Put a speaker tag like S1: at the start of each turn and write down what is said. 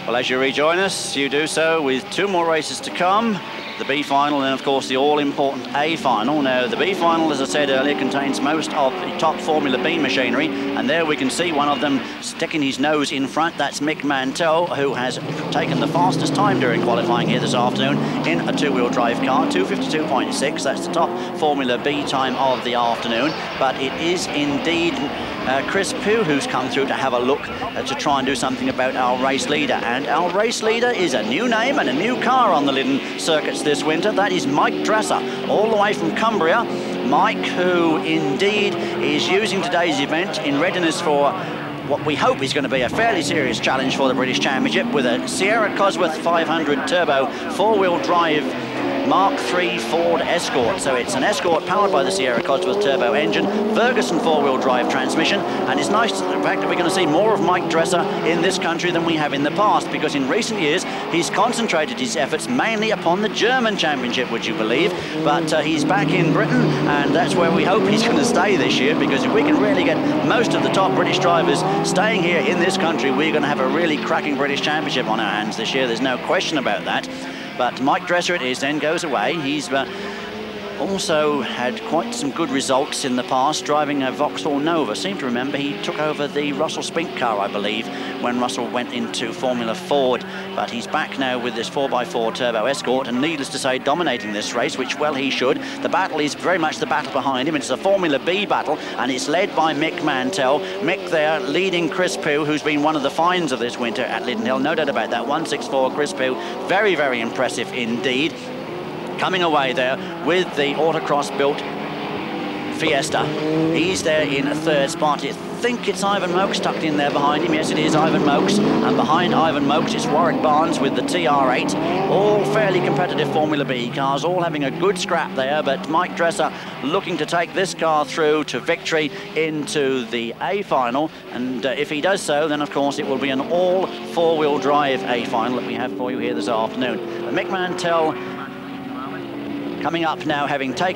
S1: Well, as you rejoin us, you do so with two more races to come. The B final and, of course, the all-important A final. Now, the B final, as I said earlier, contains most of the top Formula B machinery, and there we can see one of them sticking his nose in front. That's Mick Mantel, who has taken the fastest time during qualifying here this afternoon in a two-wheel drive car, 2:52.6. That's the top Formula B time of the afternoon, but it is indeed Chris Pugh who's come through to have a look to try and do something about our race leader. And our race leader is a new name and a new car on the Lydden circuits this winter. That is Mike Dresser, all the way from Cumbria. Mike, who indeed is using today's event in readiness for what we hope is going to be a fairly serious challenge for the British Championship with a Sierra Cosworth 500 Turbo four-wheel drive Mark III Ford Escort. So it's an Escort powered by the Sierra Cosworth turbo engine, Ferguson four-wheel drive transmission, and it's nice the fact that we're going to see more of Mike Dresser in this country than we have in the past, because in recent years he's concentrated his efforts mainly upon the German Championship, would you believe? But he's back in Britain, and that's where we hope he's going to stay this year, because if we can really get most of the top British drivers staying here in this country, we're going to have a really cracking British Championship on our hands this year. There's no question about that. But Mike Dresser it is, then goes away. He's also had quite some good results in the past driving a Vauxhall Nova. Seem to remember he took over the Russell Spink car, I believe, when Russell went into Formula Ford. But he's back now with this 4x4 Turbo Escort, and needless to say, dominating this race, which, well, he should. The battle is very much the battle behind him. It's a Formula B battle, and it's led by Mick Mantel. Mick there leading Chris Pugh, who's been one of the finds of this winter at Lydden Hill. No doubt about that. 164 Chris Pugh. Very, very impressive indeed. Coming away there with the autocross-built Fiesta. He's there in third spot. I think it's Ivan Mokes tucked in there behind him. Yes, it is Ivan Mokes. And behind Ivan Mokes, it's Warwick Barnes with the TR8. All fairly competitive Formula B cars, all having a good scrap there. But Mike Dresser looking to take this car through to victory into the A final. And if he does so, then, of course, it will be an all four-wheel drive A final that we have for you here this afternoon. Mick Mantel coming up now, having taken